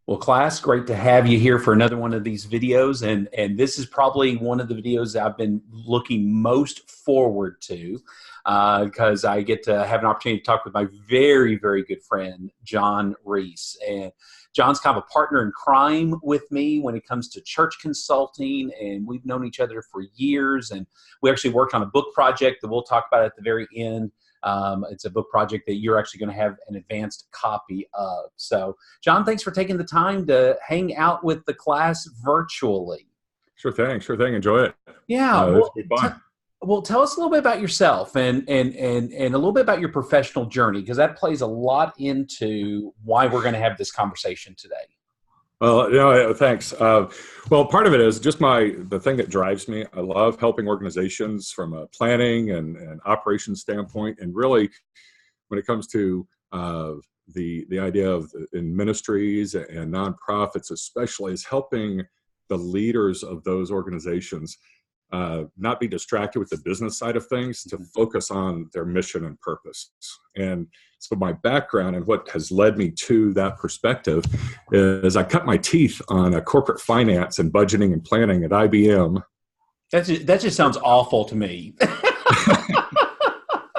Well, class, great to have you here for another one of these videos. And this is probably one of the videos I've been looking most forward to because I get to have an opportunity to talk with my very, very good friend, John Reece. And John's kind of a partner in crime with me when it comes to church consulting. And we've known each other for years. And we actually worked on a book project that we'll talk about at the very end. It's a book project that you're actually going to have an advanced copy of. So, John, thanks for taking the time to hang out with the class virtually. Sure thing. Sure thing. Enjoy it. Yeah, This well, will be fun. tell us a little bit about yourself and a little bit about your professional journey because that plays a lot into why we're going to have this conversation today. Well, thanks. Well, part of it is just the thing that drives me. I love helping organizations from a planning and operations standpoint, and really, when it comes to the idea of in ministries and nonprofits, especially, is helping the leaders of those organizations not be distracted with the business side of things, to focus on their mission and purpose. And so my background and what has led me to that perspective is I cut my teeth on corporate finance and budgeting and planning at IBM. That just sounds awful to me.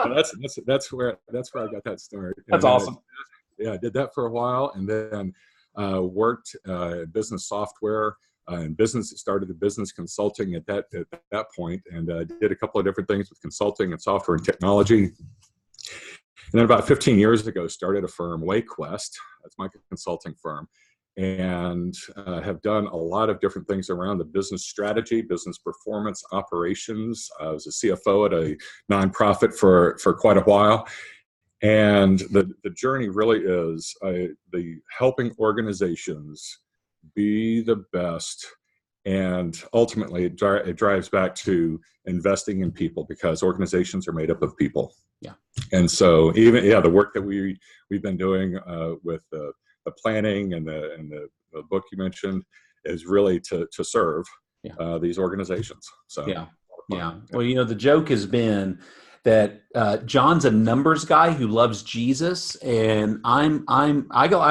That's where I got that start. That's awesome. I did that for a while, and then worked business software and started the business consulting at that point, and did a couple of different things with consulting and software and technology. And then about 15 years ago, started a firm, Wayquest. That's my consulting firm, and have done a lot of different things around the business strategy, business performance, operations. I was a CFO at a nonprofit for quite a while. And the journey really is the helping organizations be the best. And ultimately, it drives back to investing in people, because organizations are made up of people. Yeah. And so the work that we've been doing with the planning and the book you mentioned is really to serve these organizations. So yeah. Well, the joke has been that John's a numbers guy who loves Jesus, and I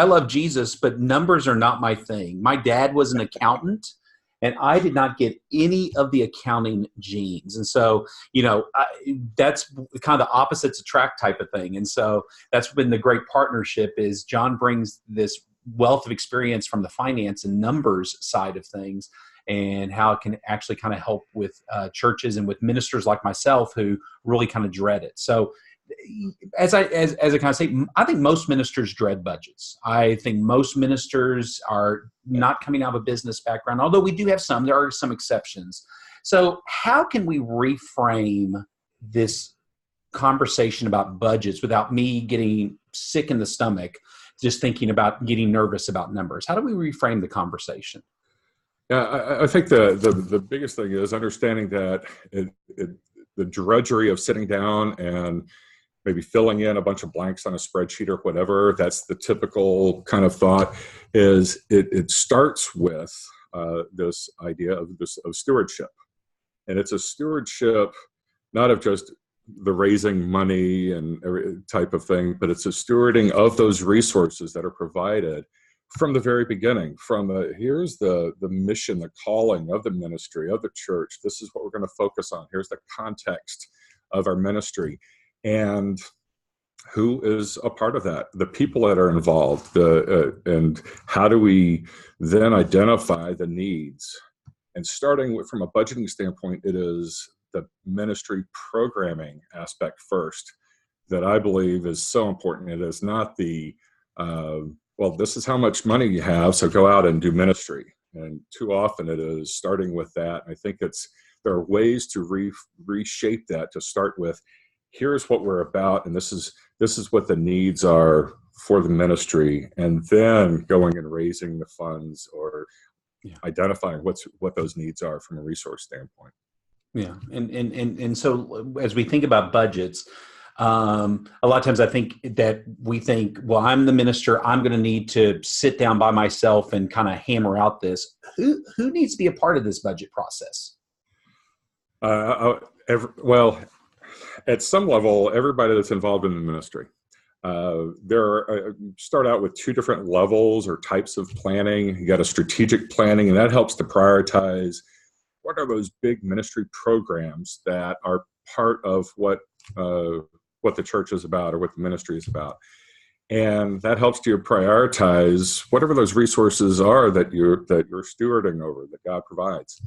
love Jesus, but numbers are not my thing. My dad was an accountant, and I did not get any of the accounting genes. And so, that's kind of the opposites attract type of thing. And so that's been the great partnership is John brings this wealth of experience from the finance and numbers side of things, and how it can actually kind of help with churches and with ministers like myself who really kind of dread it. So as I kind of say, I think most ministers dread budgets. I think most ministers are not coming out of a business background, although we do have some. There are some exceptions. So how can we reframe this conversation about budgets without me getting sick in the stomach, just thinking about getting nervous about numbers? How do we reframe the conversation? Yeah, I think the biggest thing is understanding that the drudgery of sitting down and maybe filling in a bunch of blanks on a spreadsheet or whatever, that's the typical kind of thought, is it starts with this idea of stewardship. And it's a stewardship not of just the raising money and every type of thing, but it's a stewarding of those resources that are provided from the very beginning, here's the mission, the calling of the ministry, of the church. This is what we're going to focus on. Here's the context of our ministry. And who is a part of that? The people that are involved. And how do we then identify the needs? And starting from a budgeting standpoint, it is the ministry programming aspect first that I believe is so important. It is not this is how much money you have, so go out and do ministry. And too often it is starting with that. I think there are ways to reshape that, to start with, here's what we're about, and this is what the needs are for the ministry, and then going and raising the funds or identifying what those needs are from a resource standpoint. Yeah, and so as we think about budgets, a lot of times I think that we think, well, I'm the minister, I'm going to need to sit down by myself and kind of hammer out this. Who needs to be a part of this budget process? Well, at some level, everybody that's involved in the ministry. There are, start out with two different levels or types of planning. You got a strategic planning, and that helps to prioritize what are those big ministry programs that are part of what the church is about or what the ministry is about. And that helps you prioritize whatever those resources are that you're stewarding over, that God provides.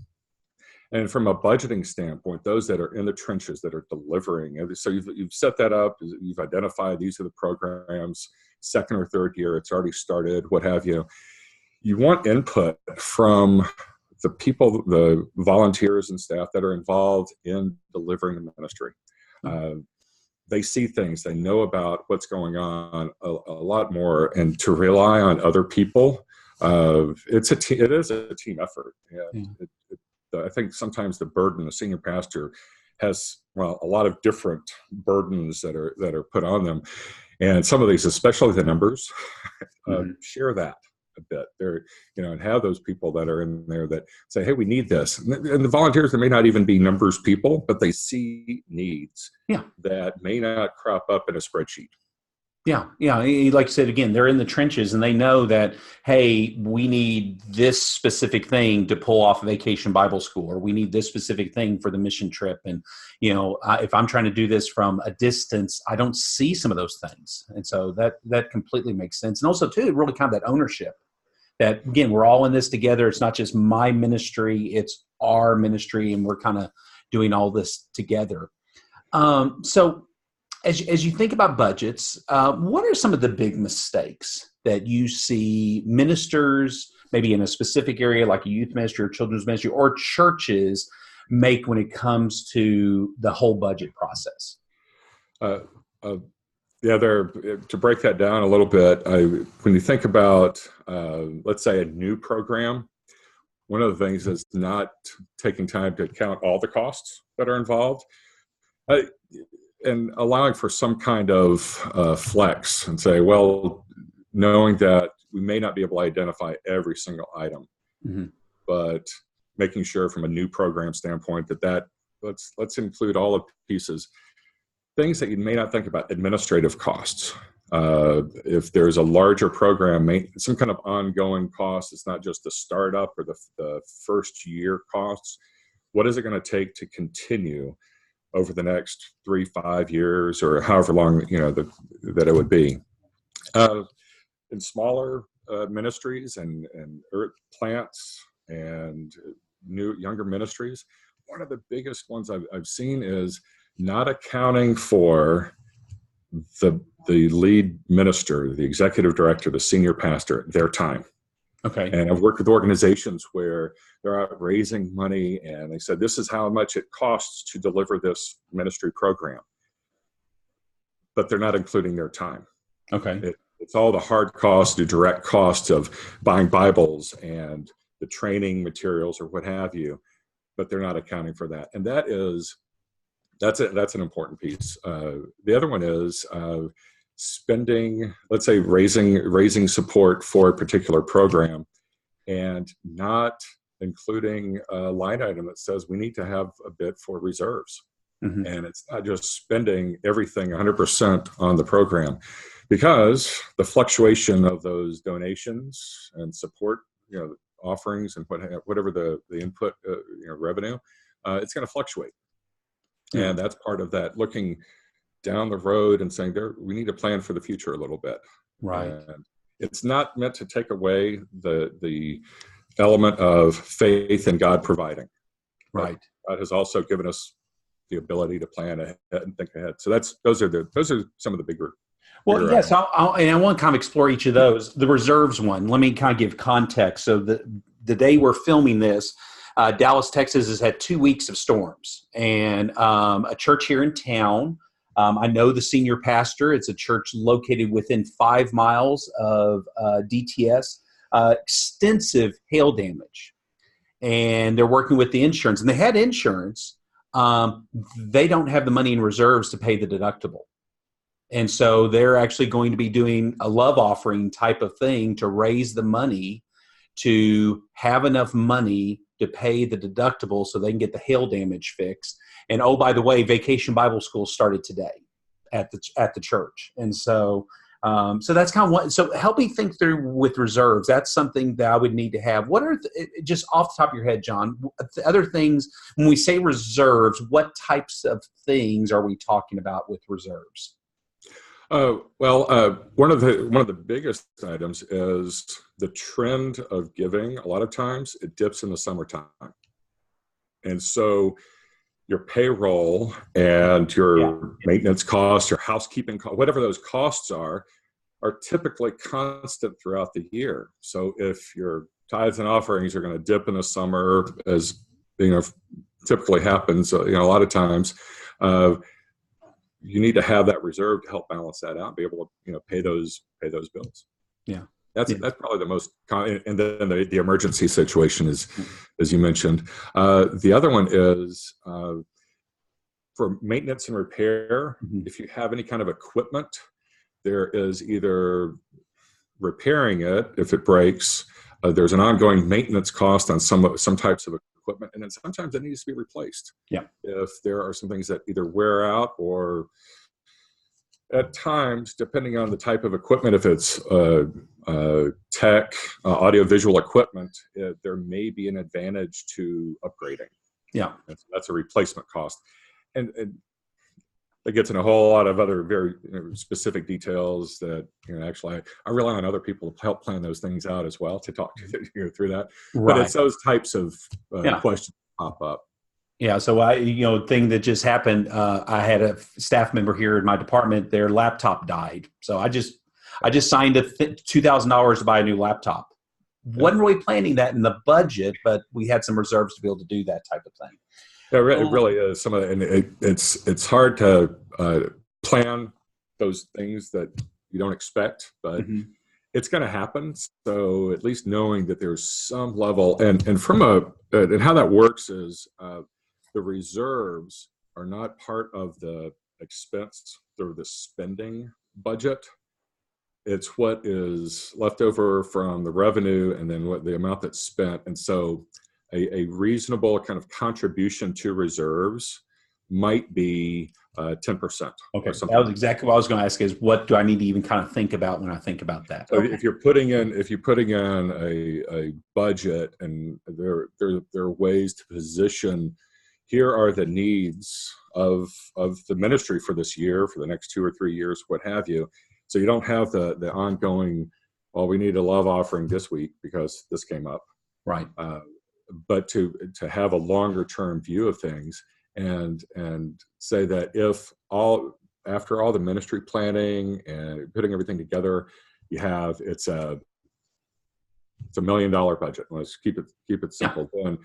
And from a budgeting standpoint, those that are in the trenches that are delivering, so you've set that up, you've identified these are the programs, second or third year, it's already started, what have you. You want input from the people, the volunteers and staff that are involved in delivering the ministry. They see things, they know about what's going on a lot more, and to rely on other people, it is a team effort. And I think sometimes the burden, the senior pastor has, a lot of different burdens that are put on them. And some of these, especially the numbers, share that a bit there, and have those people that are in there that say, hey, we need this. And the volunteers, they may not even be numbers people, but they see needs that may not crop up in a spreadsheet. Yeah. Like you said, again, they're in the trenches and they know that, hey, we need this specific thing to pull off a vacation Bible school, or we need this specific thing for the mission trip. And, if I'm trying to do this from a distance, I don't see some of those things. And so that completely makes sense. And also, too, really kind of that ownership that, again, we're all in this together. It's not just my ministry, it's our ministry, and we're kind of doing all this together. So as you think about budgets, what are some of the big mistakes that you see ministers, maybe in a specific area like a youth ministry or children's ministry, or churches make when it comes to the whole budget process? To break that down a little bit, when you think about, let's say, a new program, one of the things is not taking time to count all the costs that are involved. And allowing for some kind of flex and say, well, knowing that we may not be able to identify every single item, but making sure from a new program standpoint that let's include all of the pieces. Things that you may not think about, administrative costs. If there's a larger program, some kind of ongoing cost, it's not just the startup or the first year costs. What is it going to take to continue over the next 3-5 years, or however long that it would be? In smaller ministries and earth plants and younger ministries, one of the biggest ones I've seen is not accounting for the lead minister, the executive director, the senior pastor, their time. Okay. And I've worked with organizations where they're out raising money and they said, this is how much it costs to deliver this ministry program. But they're not including their time. Okay. It's all the hard costs, the direct costs of buying Bibles and the training materials or what have you, but they're not accounting for that. And that's an important piece. The other one is spending, let's say, raising support for a particular program and not including a line item that says we need to have a bit for reserves. And it's not just spending everything 100% on the program, because the fluctuation of those donations and support, offerings and whatever the input, revenue, it's going to fluctuate. And that's part of that, looking down the road and saying, we need to plan for the future a little bit. Right. And it's not meant to take away the element of faith in God providing. Right. God has also given us the ability to plan ahead and think ahead. So those are some of the bigger. Well, yes, I want to kind of explore each of those. The reserves one, let me kind of give context. So the day we're filming this, Dallas, Texas has had 2 weeks of storms, and a church here in town, I know the senior pastor. It's a church located within 5 miles of DTS, extensive hail damage, and they're working with the insurance, and they had insurance. They don't have the money in reserves to pay the deductible. And so they're actually going to be doing a love offering type of thing to raise the money to have enough money to pay the deductible so they can get the hail damage fixed. And oh, by the way, Vacation Bible School started today. at the church. And so so that's kind of what. So help me think through with reserves. That's something that I would need to have. What are just off the top of your head, John? Other things when we say reserves, what types of things are we talking about with reserves? One of the biggest items is the trend of giving. A lot of times it dips in the summertime, and so your payroll and your maintenance costs, your housekeeping costs, whatever those costs are typically constant throughout the year. So if your tithes and offerings are going to dip in the summer, as typically happens, a lot of times, you need to have that reserve to help balance that out, and be able to pay those bills. Yeah. That's probably the most common. And then the emergency situation is, as you mentioned. The other one is for maintenance and repair. If you have any kind of equipment, there is either repairing it if it breaks. There's an ongoing maintenance cost on some types of equipment, and then sometimes it needs to be replaced. Yeah. If there are some things that either wear out, or at times, depending on the type of equipment, if it's tech, audiovisual equipment, there may be an advantage to upgrading. Yeah. That's a replacement cost. And it gets in a whole lot of other very specific details that, actually I rely on other people to help plan those things out as well, to talk to you through that. Right. But it's those types of questions pop up. Yeah. So thing that just happened, I had a staff member here in my department, their laptop died. So I just signed $2,000 to buy a new laptop. Wasn't really planning that in the budget, but we had some reserves to be able to do that type of thing. Yeah, it really is. And it's hard to plan those things that you don't expect, but it's going to happen. So at least knowing that there's some level, and and how that works is the reserves are not part of the expense or the spending budget. It's what is left over from the revenue, and then what the amount that's spent. And so a reasonable kind of contribution to reserves might be 10%. Okay, that was exactly what I was going to ask, is what do I need to even kind of think about when I think about that? So if you're putting in a budget, and there are ways to position, here are the needs of the ministry for this year, for the next 2 or 3 years, what have you. So you don't have the ongoing, well, we need a love offering this week because this came up. Right. But to have a longer term view of things, and say that after all the ministry planning and putting everything together, it's a $1 million budget. Let's keep it simple. Yeah. Then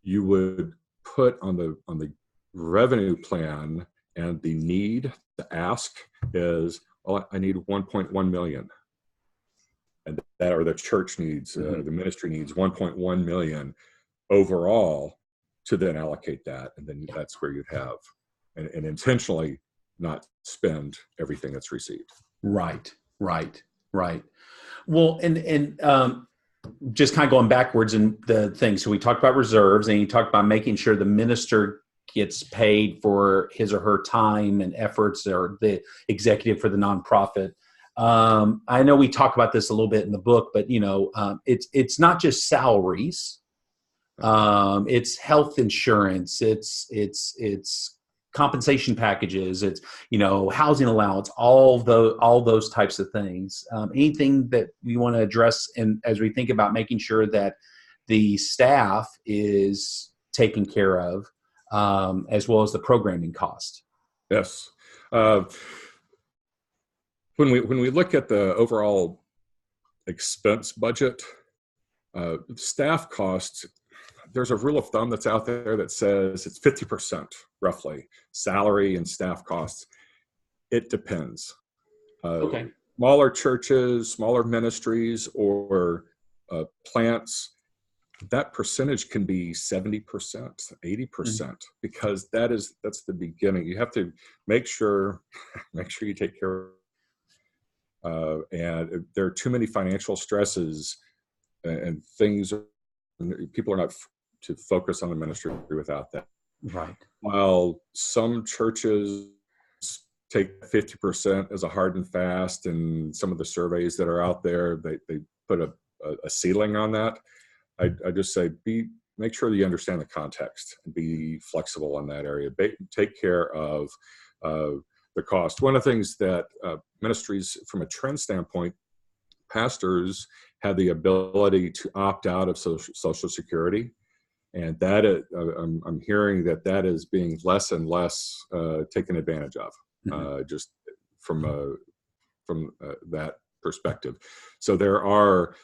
you would put on the revenue plan, and the ask is, well, I need 1.1 million. And that, or the church needs, the ministry needs 1.1 million overall, to then allocate that. And then that's where you'd have, and intentionally not spend everything that's received. Right. Well, and just kind of going backwards in the thing. So we talked about reserves, and you talked about making sure the minister gets paid for his or her time and efforts, or the executive for the nonprofit. I know we talk about this a little bit in the book, but it's not just salaries. It's health insurance. It's compensation packages. It's housing allowance. All those types of things. Anything that we want to address, and as we think about making sure that the staff is taken care of, as well as the programming cost. Yes. When we look at the overall expense budget, staff costs, there's a rule of thumb that's out there that says it's 50% roughly salary and staff costs. It depends. Okay. Smaller churches, smaller ministries, or plants, that percentage can be 70%, 80%, because that's the beginning. You have to make sure you take care of. And there are too many financial stresses and things. People are not to focus on the ministry without that. Right. While some churches take 50% as a hard and fast, and some of the surveys that are out there, they put a ceiling on that. I just say make sure that you understand the context and be flexible in that area. Take care of the cost. One of the things that ministries, from a trend standpoint, pastors have the ability to opt out of Social Security, and that I'm hearing that is being less and less taken advantage of, just from that perspective. So there are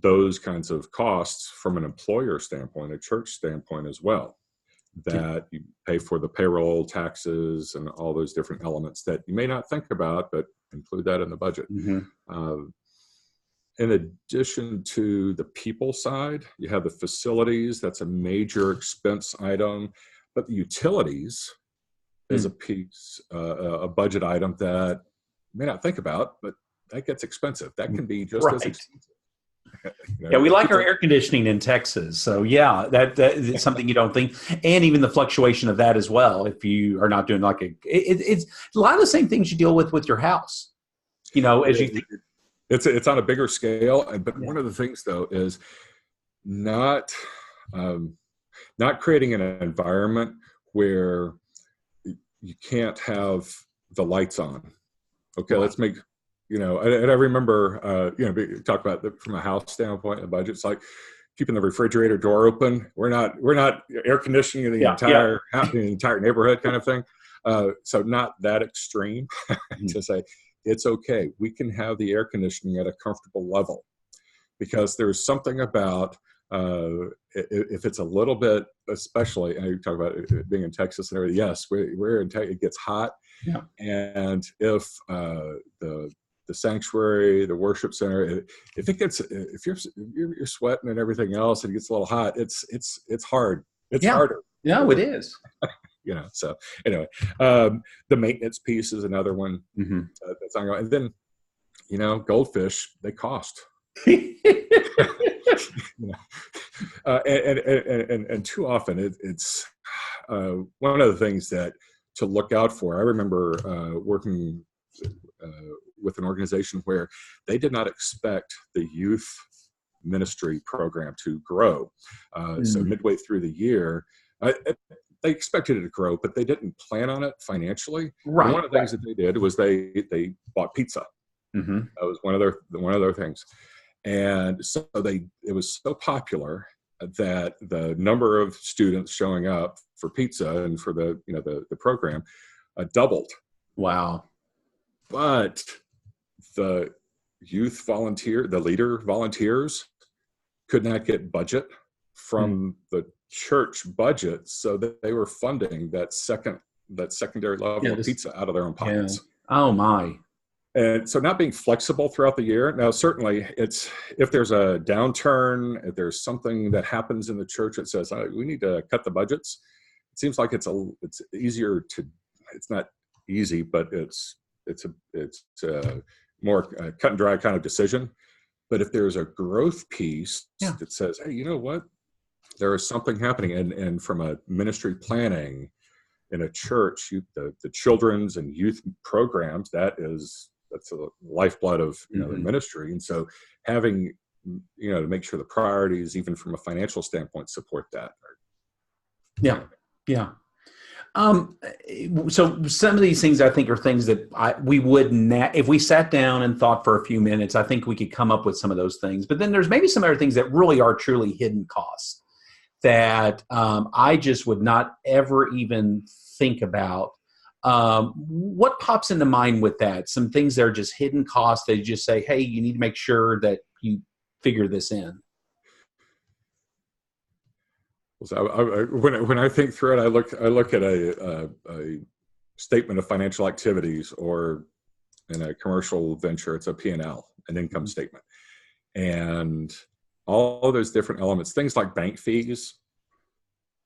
those kinds of costs from an employer standpoint, a church standpoint as well, that you pay for the payroll, taxes, and all those different elements that you may not think about, but include that in the budget. In addition to the people side, you have the facilities. That's a major expense item, but the utilities is a piece, a budget item that you may not think about, but that gets expensive. That can be just as expensive. Yeah, we like our air conditioning in Texas, so yeah, that is something you don't think, and even the fluctuation of that as well. If you are not doing it's a lot of the same things you deal with your house, as you think. It's on a bigger scale, but one of the things though is not creating an environment where you can't have the lights on. Okay, let's make. And I remember, talk about from a house standpoint, the budget. It's like keeping the refrigerator door open. We're not air conditioning the entire the entire neighborhood, kind of thing. So not that extreme to say it's okay. We can have the air conditioning at a comfortable level, because there's something about if it's a little bit, especially, and you talk about it being in Texas and everything. Yes, we're in Texas. It gets hot, and if the sanctuary, the worship center, if you're sweating and everything else and it gets a little hot, it's hard. It's harder. No, it is. So anyway, the maintenance piece is another one that's ongoing. And then, goldfish, they cost. And too often it's one of the things that to look out for. I remember working with an organization where they did not expect the youth ministry program to grow. So midway through the year, they expected it to grow, but they didn't plan on it financially. Right. And one of the things that they did was they bought pizza. That was one of their things. And so it was so popular that the number of students showing up for pizza and for the program doubled. Wow. But the leader volunteers could not get budget from the church budget, so that they were funding that secondary level of pizza out of their own pockets. Oh my. And so not being flexible throughout the year. Now, certainly if there's a downturn, if there's something that happens in the church that says, we need to cut the budgets, it seems like it's easier to, it's not easy, but it's a more cut and dry kind of decision. But if there's a growth piece that says, hey, you know what, there is something happening, and from a ministry planning in a church, the children's and youth programs, that's the lifeblood of the ministry. And so having to make sure the priorities, even from a financial standpoint, support that. So some of these things I think are things that we would if we sat down and thought for a few minutes, I think we could come up with some of those things. But then there's maybe some other things that really are truly hidden costs that I just would not ever even think about. What pops into mind with that? Some things that are just hidden costs that you just say, hey, you need to make sure that you figure this in. So when I think through it, I look at a statement of financial activities, or in a commercial venture, it's a P&L, an income statement, and all those different elements. Things like bank fees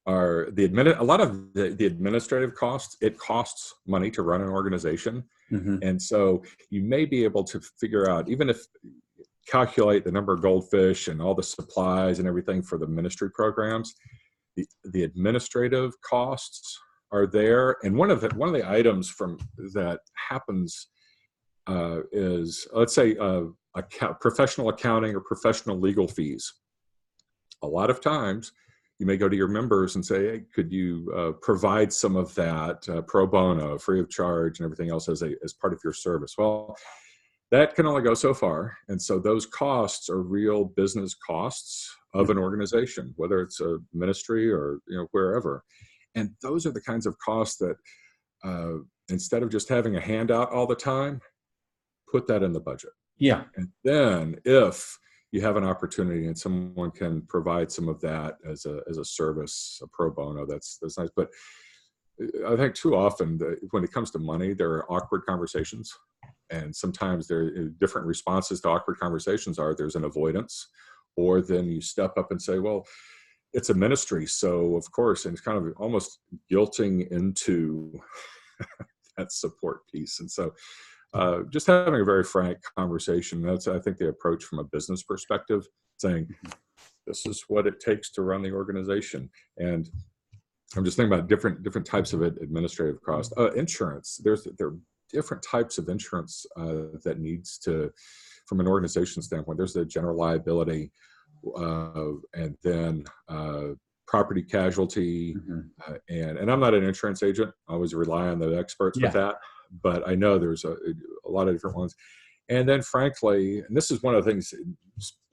are a lot of the administrative costs. It costs money to run an organization, and so you may be able to figure out, even if calculate the number of goldfish and all the supplies and everything for the ministry programs. The administrative costs are there. And one of the items from that happens is, let's say, professional accounting or professional legal fees. A lot of times you may go to your members and say, hey, could you provide some of that pro bono, free of charge, and everything else as part of your service? Well, that can only go so far. And so those costs are real business costs of an organization, whether it's a ministry or wherever. And those are the kinds of costs that instead of just having a handout all the time, put that in the budget. Yeah. And then if you have an opportunity and someone can provide some of that as a service, a pro bono, that's nice. But I think too often when it comes to money, there are awkward conversations. And sometimes there are different responses to awkward conversations. There's an avoidance, or then you step up and say, well, it's a ministry. So of course, and it's kind of almost guilting into that support piece. And so just having a very frank conversation. That's, I think, the approach from a business perspective, saying, this is what it takes to run the organization. And I'm just thinking about different types of administrative costs. Insurance, there are different types of insurance that needs to, from an organization standpoint. There's the general liability, and then property casualty, and I'm not an insurance agent. I always rely on the experts with that. But I know there's a lot of different ones. And then frankly, and this is one of the things,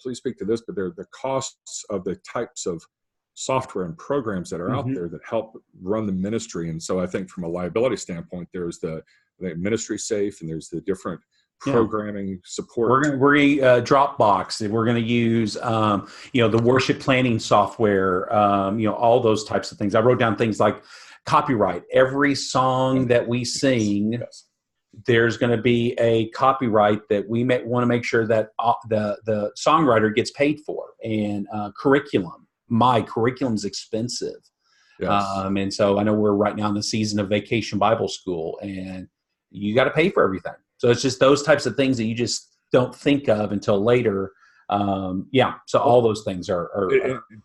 please speak to this, but they're the costs of the types of software and programs that are out there that help run the ministry. And so I think from a liability standpoint, there's the ministry safe, and there's the different programming support. We're going to Dropbox. We're going to use, the worship planning software, all those types of things. I wrote down things like copyright. Every song that we sing, there's going to be a copyright that we want to make sure that the songwriter gets paid for. And curriculum. My curriculum's expensive. And so I know we're right now in the season of Vacation Bible School, and you got to pay for everything. So it's just those types of things that you just don't think of until later. So all those things are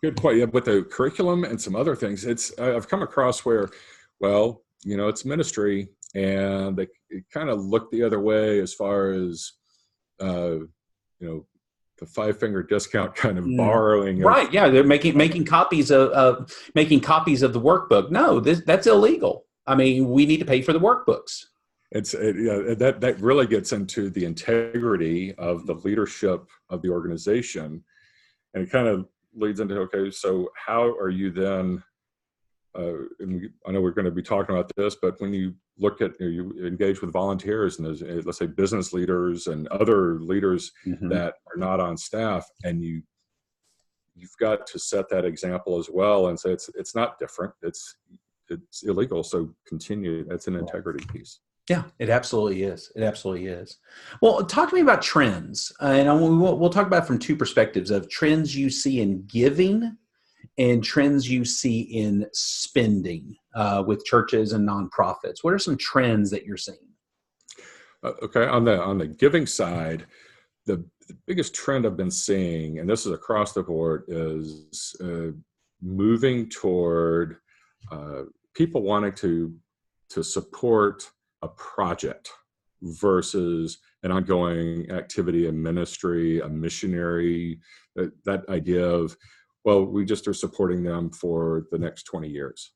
good point. Yeah, with the curriculum and some other things, I've come across where, it's ministry, and they kind of look the other way as far as, the 5-finger discount kind of borrowing. Right. Yeah. They're making copies of the workbook. No, that's illegal. I mean, we need to pay for the workbooks. That really gets into the integrity of the leadership of the organization, and it kind of leads into, okay, so how are you then? And I know we're going to be talking about this, but when you look at, you engage with volunteers and there's, let's say, business leaders and other leaders that are not on staff, and you've got to set that example as well and say it's not different, it's illegal, so continue. That's an integrity piece. Yeah, it absolutely is. It absolutely is. Well, talk to me about trends. And we'll talk about it from two perspectives of trends you see in giving and trends you see in spending with churches and nonprofits. What are some trends that you're seeing? Okay, on the giving side, the biggest trend I've been seeing, and this is across the board, is moving toward people wanting to support a project versus an ongoing activity, a ministry, a missionary, that idea of, well, we just are supporting them for the next 20 years.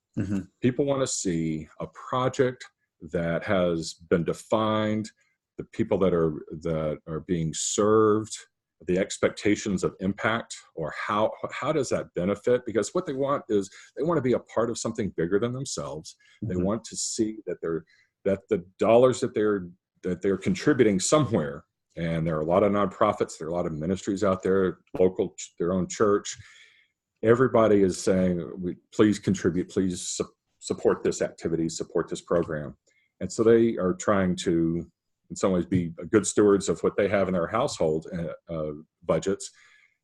People want to see a project that has been defined, the people that are being served, the expectations of impact, or how does that benefit? Because what they want is they want to be a part of something bigger than themselves. They want to see that the dollars that they're contributing somewhere, and there are a lot of nonprofits, there are a lot of ministries out there, local, their own church. Everybody is saying, please contribute, please support this activity, support this program. And so they are trying to, in some ways, be good stewards of what they have in their household budgets,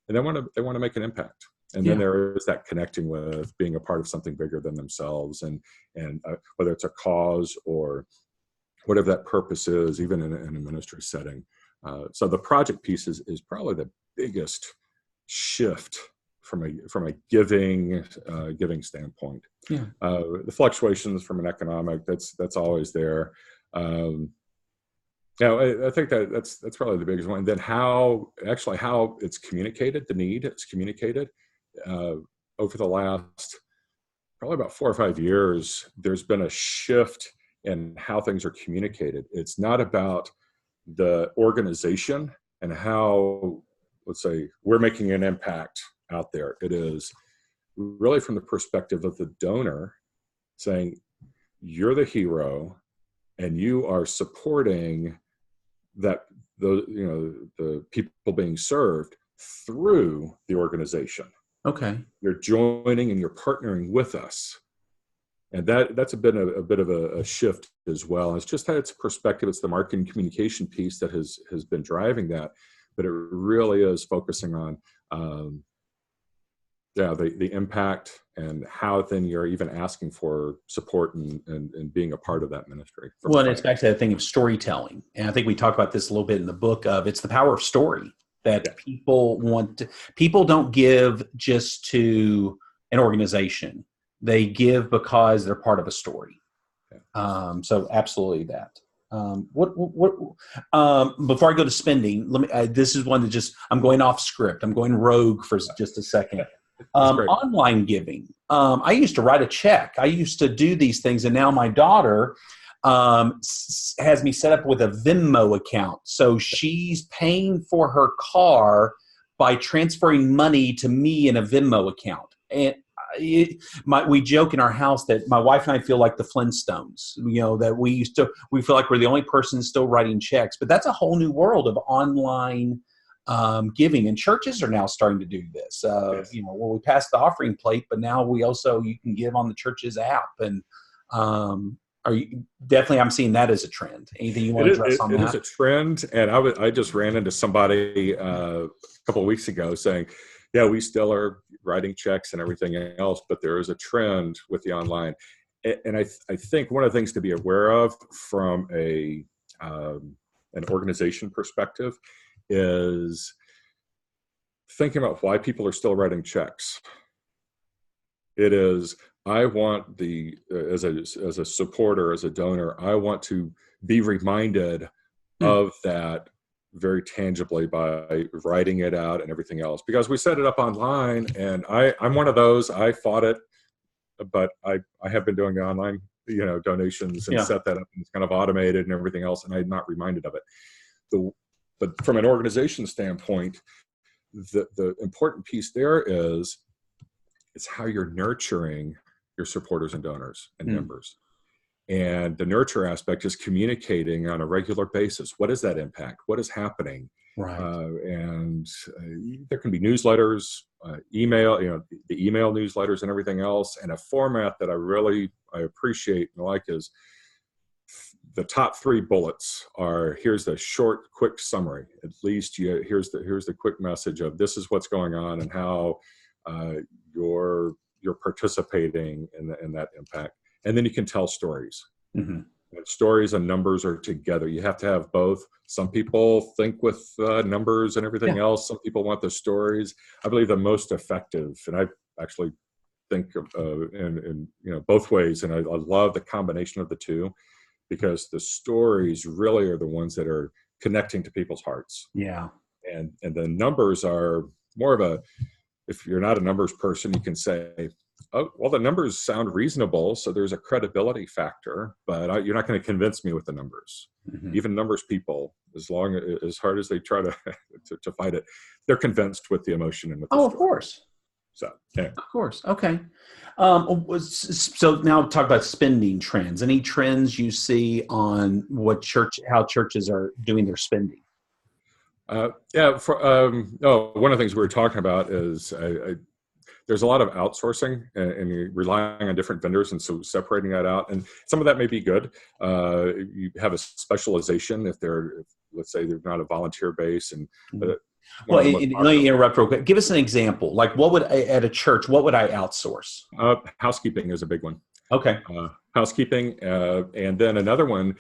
and they want to make an impact. And then there is that connecting with being a part of something bigger than themselves, and whether it's a cause or whatever that purpose is, even in a ministry setting. So the project piece is probably the biggest shift from a giving standpoint. Yeah. The fluctuations from an economic, that's always there. Now, I think that's probably the biggest one. And then how it's communicated, the need it's communicated over the last probably about 4 or 5 years. There's been a shift in how things are communicated. It's not about the organization and how, let's say, we're making an impact out there. It is really from the perspective of the donor saying, you're the hero and you are supporting that the people being served through the organization. Okay. You're joining and you're partnering with us. And that's been a bit of a shift as well. And it's just that it's perspective. It's the marketing communication piece that has been driving that. But it really is focusing on the impact and how then you're even asking for support and being a part of that ministry. Well, and it's back to that thing of storytelling. And I think we talk about this a little bit in the book of it's the power of story that people don't give just to an organization. They give because they're part of a story. Yeah. So absolutely that. Before I go to spending, let me, this is one that I'm going off script. I'm going rogue for just a second. Online giving. I used to write a check. I used to do these things. And now my daughter has me set up with a Venmo account. So she's paying for her car by transferring money to me in a Venmo account. And we joke in our house that my wife and I feel like the Flintstones, that we feel like we're the only person still writing checks. But that's a whole new world of online giving, and churches are now starting to do this. Yes. We passed the offering plate, but now you can give on the church's app. And I'm seeing that as a trend. Anything you want to address on that? It is a trend, and I just ran into somebody a couple of weeks ago saying, yeah, we still are writing checks and everything else, but there is a trend with the online. And I think one of the things to be aware of from an organization perspective is thinking about why people are still writing checks. It is, I want as a supporter, as a donor, I want to be reminded of that very tangibly by writing it out and everything else, because we set it up online, and I'm one of those. I fought it, but I have been doing the online donations and set that up, and it's kind of automated and everything else, and I'm not reminded of it. But from an organization standpoint, the important piece there is it's how you're nurturing your supporters and donors and members. And the nurture aspect is communicating on a regular basis. What is that impact? What is happening? Right. And there can be newsletters, email, the email newsletters and everything else. And a format that I appreciate and like is the top 3 bullets are, here's the short, quick summary. At least here's the quick message of this is what's going on and how you're participating in that impact. And then you can tell stories. Mm-hmm. And stories and numbers are together. You have to have both. Some people think with numbers and everything else. Some people want the stories. I believe the most effective, and I actually think in both ways, and I love the combination of the two, because the stories really are the ones that are connecting to people's hearts. Yeah. And the numbers are more of if you're not a numbers person, you can say, oh, well, the numbers sound reasonable, so there's a credibility factor, but you're not going to convince me with the numbers. Mm-hmm. Even numbers people, as hard as they try to fight it, they're convinced with the emotion and with the story. Of course. So, yeah. Of course. Okay. So now talk about spending trends. Any trends you see on how churches are doing their spending? One of the things we were talking about is there's a lot of outsourcing and you're relying on different vendors, and so separating that out. And some of that may be good. You have a specialization let's say they're not a volunteer base. And let me interrupt real quick. Give us an example. Like at a church, what would I outsource? Housekeeping is a big one. Okay. Housekeeping. And then another one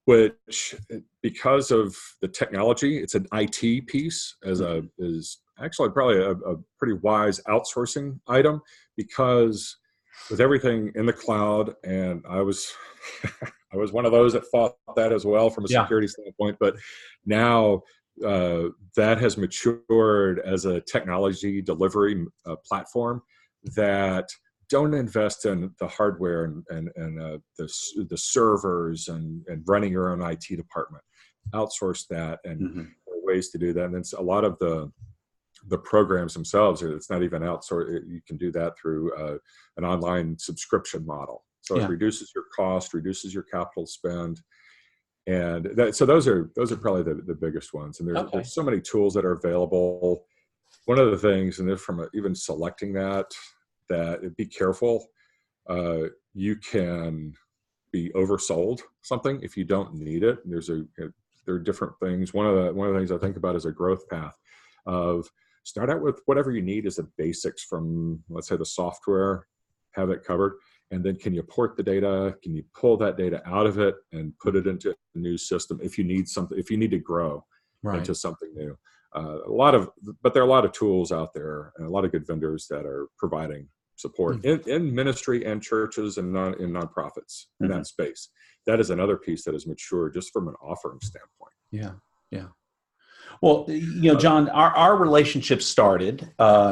which because of the technology, it's an IT piece is actually probably a pretty wise outsourcing item, because with everything in the cloud, and I was I was one of those that fought that as well from a Yeah. security standpoint, but now that has matured as a technology delivery platform that don't invest in the hardware and the servers and running your own IT department. Outsource that, and there are ways to do that. And then a lot of the programs themselves, it's not even outsourced. You can do that through an online subscription model. So it reduces your cost, reduces your capital spend. And so those are probably the biggest ones. And there's so many tools that are available. One of the things, and from even selecting that be careful. You can be oversold something if you don't need it. There are different things. One of the things I think about is a growth path of start out with whatever you need as the basics from, let's say, the software, have it covered. And then can you port the data? Can you pull that data out of it and put it into a new system if you need something, if you need to grow into something new? But there are a lot of tools out there and a lot of good vendors that are providing support in ministry and churches and in nonprofits in that space. That is another piece that has matured just from an offering standpoint. Yeah. Well, John, our relationship started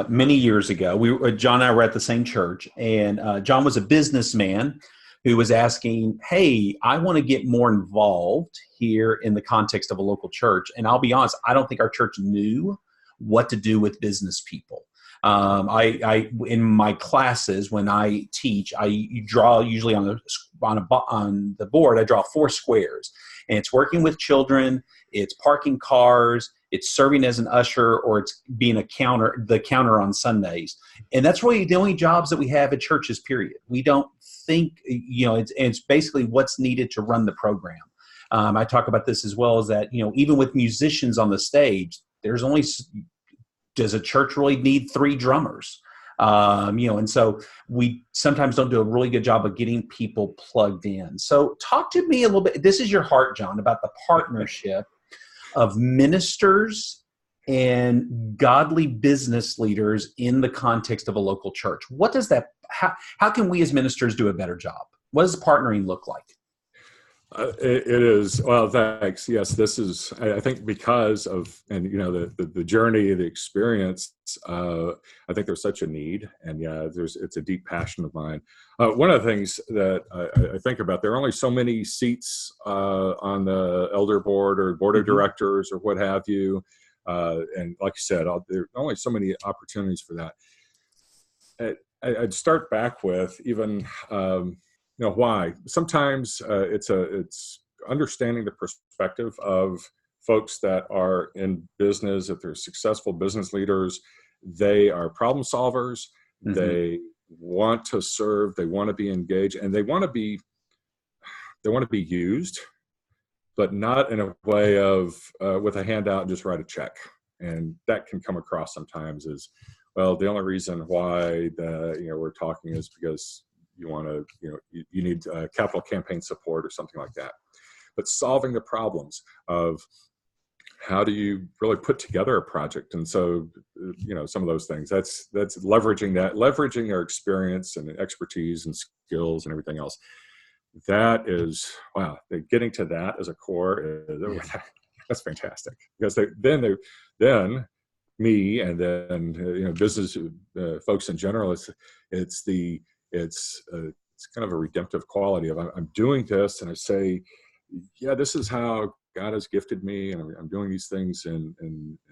many years ago. John and I were at the same church, and John was a businessman who was asking, hey, I want to get more involved here in the context of a local church. And I'll be honest, I don't think our church knew what to do with business people. I in my classes, when I teach, I draw usually on the board, I draw 4 squares, and it's working with children, it's parking cars, it's serving as an usher, or it's being the counter on Sundays. And that's really the only jobs that we have at churches, period. We don't think, it's basically what's needed to run the program. I talk about this as well, as that, even with musicians on the stage, does a church really need 3 drummers? And so we sometimes don't do a really good job of getting people plugged in. So talk to me a little bit. This is your heart, John, about the partnership of ministers and godly business leaders in the context of a local church. What does that, how can we as ministers do a better job? What does partnering look like? It is, well, thanks. Yes, this is, I think, because of, and the journey, the experience, I think there's such a need, and it's a deep passion of mine. One of the things that I think about, there are only so many seats on the elder board or board of directors or what have you. And like you said, there are only so many opportunities for that. I'd start back with even, why? Sometimes it's understanding the perspective of folks that are in business, if they're successful business leaders. They are problem solvers. They want to serve. They want to be engaged, and they want to be used, but not in a way of with a handout and just write a check. And that can come across sometimes as, well, the only reason why we're talking is because you want to, you need capital campaign support or something like that. But solving the problems of how do you really put together a project? And so, some of those things, that's leveraging our experience and expertise and skills and everything else. That is, wow, getting to that as a core, that's fantastic. Because then me and then, business folks in general, it's kind of a redemptive quality of I'm doing this, and I say, this is how God has gifted me, and I'm doing these things in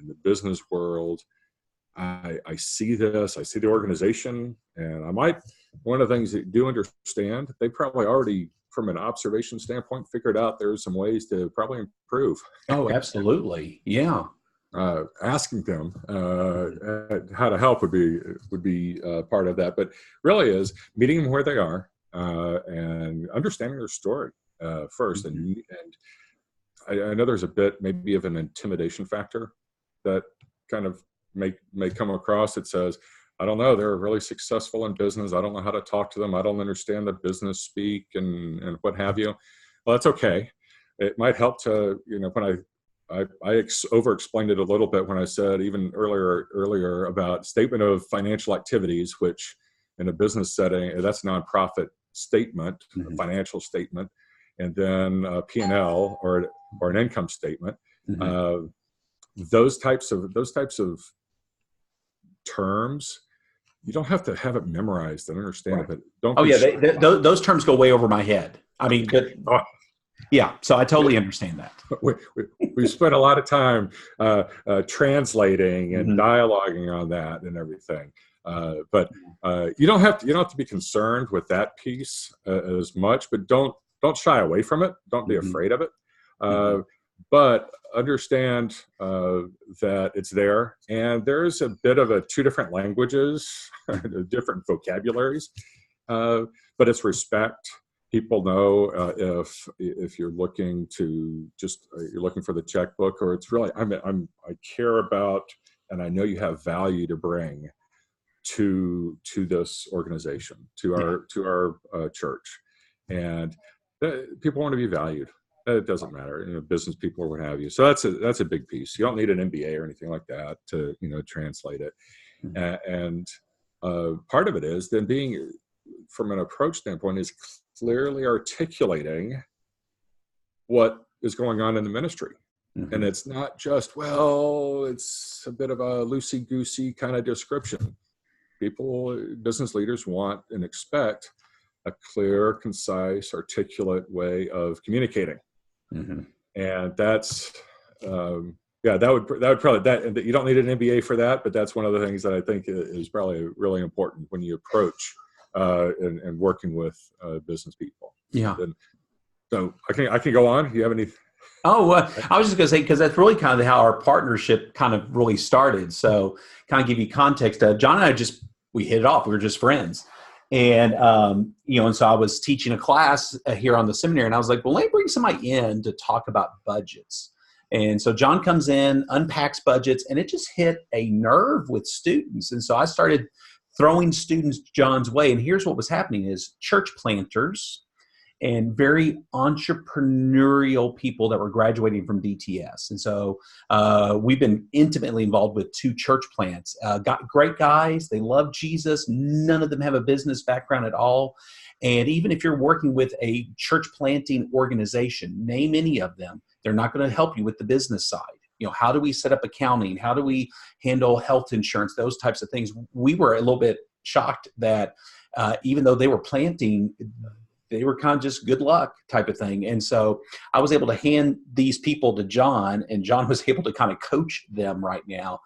the business world. I see this, I see the organization, and one of the things that you do understand, they probably already, from an observation standpoint, figured out there's some ways to probably improve. Oh, absolutely. Yeah. Asking them how to help would be part of that, but really is meeting them where they are and understanding their story first. And I know there's a bit maybe of an intimidation factor that kind of may come across. It says, I don't know, they're really successful in business. I don't know how to talk to them. I don't understand the business speak and what have you. Well, that's okay. it might help to, when I over-explained it a little bit when I said even earlier about statement of financial activities, which in a business setting, that's a nonprofit statement, a financial statement, and then a P&L or an income statement. Those types of terms, you don't have to have it memorized and understand it, but don't. Oh yeah, those terms go way over my head. I mean, but yeah, so I totally understand that. We spent a lot of time translating and dialoguing on that and everything. But you don't have to be concerned with that piece as much. But don't shy away from it. Don't be afraid of it. But understand that it's there, and there's a bit of two different languages, different vocabularies, but it's respect. People know if you're looking to you're looking for the checkbook, or it's really I care about, and I know you have value to bring to this organization, to our church, and people want to be valued. It doesn't matter, business people or what have you. So that's a big piece. You don't need an MBA or anything like that to translate it. And part of it is then being, from an approach standpoint, is clearly articulating what is going on in the ministry. And it's not just, it's a bit of a loosey-goosey kind of description. Business leaders want and expect a clear, concise, articulate way of communicating. And that's, that would probably, you don't need an MBA for that, but that's one of the things that I think is probably really important when you approach and working with business people. Yeah. And so I can go on. Do you have any? Oh, I was just going to say, because that's really kind of how our partnership kind of really started. So kind of give you context. John and I we hit it off. We were just friends. And, and so I was teaching a class here on the seminary, and I was like, well, let me bring somebody in to talk about budgets. And so John comes in, unpacks budgets, and it just hit a nerve with students. And so I started throwing students John's way. And here's what was happening is church planters and very entrepreneurial people that were graduating from DTS. And so we've been intimately involved with 2 church plants. Got great guys. They love Jesus. None of them have a business background at all. And even if you're working with a church planting organization, name any of them, they're not going to help you with the business side. How do we set up accounting? How do we handle health insurance? Those types of things. We were a little bit shocked that even though they were planting, they were kind of just good luck type of thing. And so I was able to hand these people to John, and John was able to kind of coach them right now.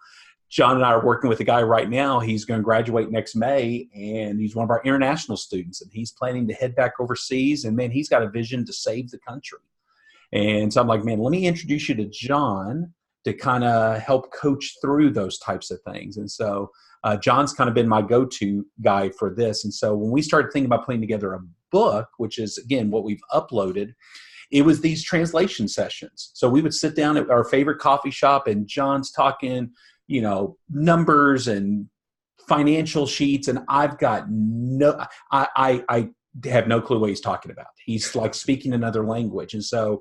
John and I are working with a guy right now. He's going to graduate next May, and he's one of our international students, and he's planning to head back overseas. And man, he's got a vision to save the country. And so I'm like, man, let me introduce you to John to kind of help coach through those types of things. And so John's kind of been my go-to guy for this. And so when we started thinking about putting together a book, which is, again, what we've uploaded, it was these translation sessions. So we would sit down at our favorite coffee shop, and John's talking, numbers and financial sheets. And I've got I have no clue what he's talking about. He's like speaking another language. And so,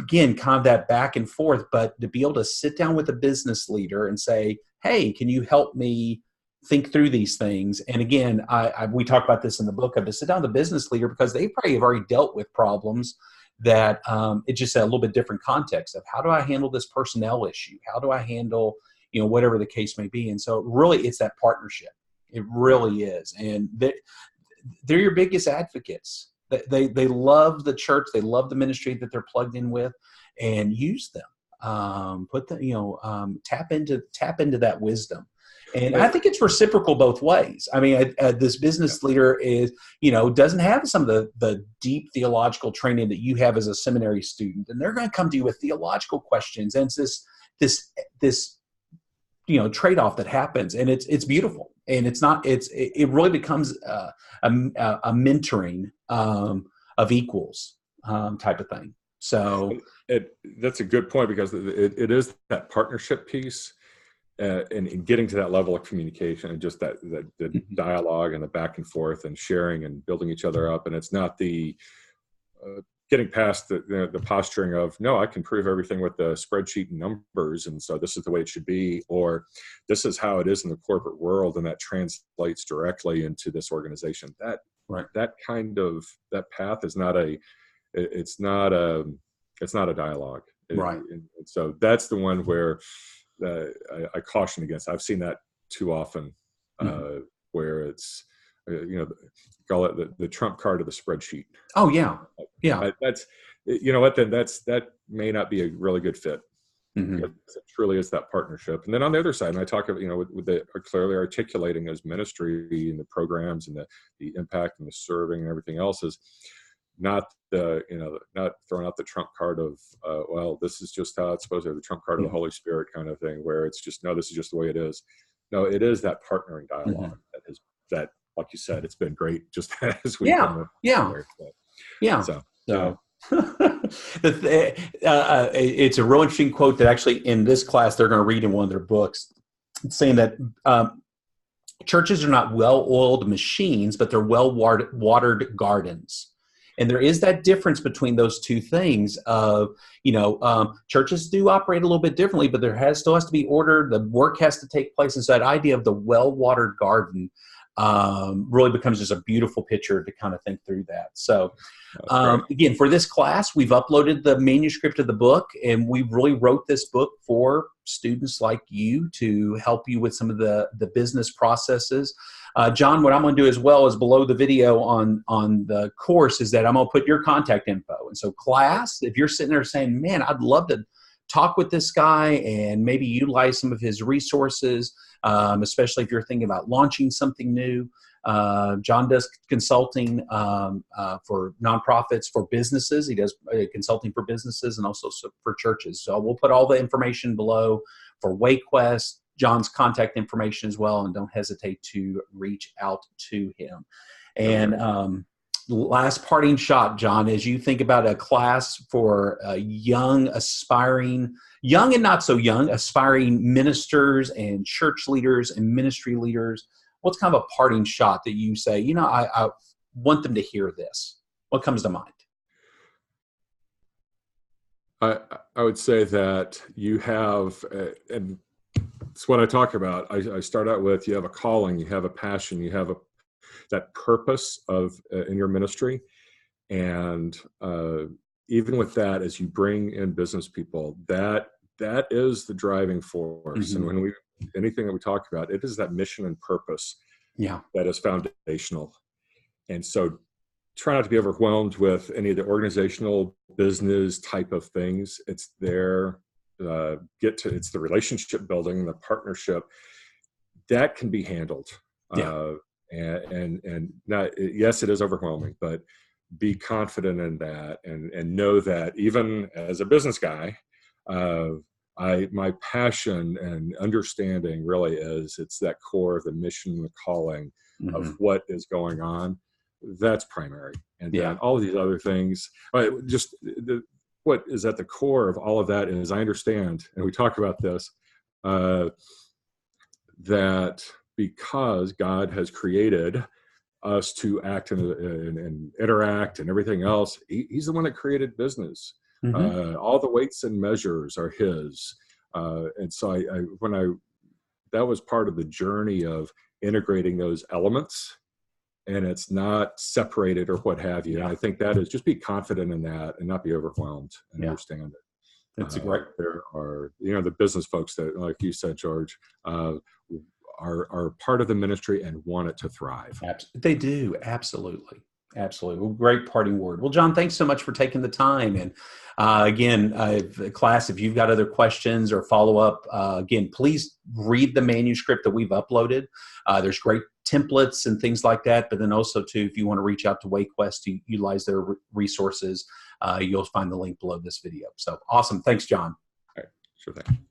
again, kind of that back and forth, but to be able to sit down with a business leader and say, hey, can you help me think through these things? And again, we talk about this in the book, of to sit down with a business leader, because they probably have already dealt with problems that it's just a little bit different context of how do I handle this personnel issue? How do I handle, whatever the case may be? And so really it's that partnership. It really is. And they're your biggest advocates. They love the church. They love the ministry that they're plugged in with, and use them. Tap into that wisdom. And I think it's reciprocal both ways. I mean, this business leader doesn't have some of the deep theological training that you have as a seminary student, and they're going to come to you with theological questions. And it's this trade-off that happens, and it's beautiful. And it really becomes a mentoring of equals type of thing. So that's a good point, because it is that partnership piece. And getting to that level of communication, and just the dialogue and the back and forth and sharing and building each other up. And it's not the getting past the posturing of, no, I can prove everything with the spreadsheet and numbers, and so this is the way it should be, or this is how it is in the corporate world, and that translates directly into this organization. Right. That path is not a, it's not a dialogue. Right. And so that's the one where I caution against. I've seen that too often, where it's, call it the trump card of the spreadsheet. Oh yeah. Yeah. That's, what, then that may not be a really good fit. Because it truly is that partnership. And then on the other side, and I talk about, with the clearly articulating as ministry and the programs and the impact and the serving and everything else, is not not throwing out the trump card of, well, this is just how it's supposed to be, the trump card of the Holy Spirit kind of thing, where it's just, no, this is just the way it is. No, it is that partnering dialogue that, like you said, it's been great just as we come there. So. It's a real interesting quote that actually in this class they're going to read in one of their books. It's saying that churches are not well-oiled machines, but they're well-watered gardens. And there is that difference between those two things of, churches do operate a little bit differently, but there still has to be order. The work has to take place. And so that idea of the well-watered garden really becomes just a beautiful picture to kind of think through that. So again, for this class, we've uploaded the manuscript of the book, and we really wrote this book for students like you to help you with some of the business processes. John, what I'm going to do as well is below the video on the course is that I'm going to put your contact info. And so class, if you're sitting there saying, man, I'd love to talk with this guy and maybe utilize some of his resources, especially if you're thinking about launching something new. John does consulting for nonprofits, for businesses. He does consulting for businesses and also for churches. So we'll put all the information below for WayQuest, John's contact information as well, and don't hesitate to reach out to him. And last parting shot, John, as you think about a class for young and not so young, aspiring ministers and church leaders and ministry leaders, what's kind of a parting shot that you say, I want them to hear this? What comes to mind? I would say that you have, and it's what I talk about. I start out with, you have a calling, you have a passion, you have that purpose of in your ministry. And even with that, as you bring in business people, that is the driving force. And when anything that we talk about, it is that mission and purpose that is foundational. And so try not to be overwhelmed with any of the organizational business type of things. It's there. It's the relationship building, the partnership that can be handled. And not, yes, it is overwhelming, but be confident in that and know that even as a business guy, my passion and understanding really is, it's that core of the mission, the calling of what is going on. That's primary. And then all of these other things, what is at the core of all of that is, I understand, and we talk about this, that because God has created us to act and interact and everything else, he's the one that created business. All the weights and measures are his. And so that was part of the journey of integrating those elements, and it's not separated or what have you. And I think that is, just be confident in that and not be overwhelmed and understand it. That's great. There are, the business folks that, like you said, George, are part of the ministry and want it to thrive. They do. Absolutely. Well, great parting word. Well, John, thanks so much for taking the time. And again, class, if you've got other questions or follow up, again, please read the manuscript that we've uploaded. There's great templates and things like that. But then also, too, if you want to reach out to WayQuest to utilize their resources, you'll find the link below this video. So awesome. Thanks, John. All right. Sure thing.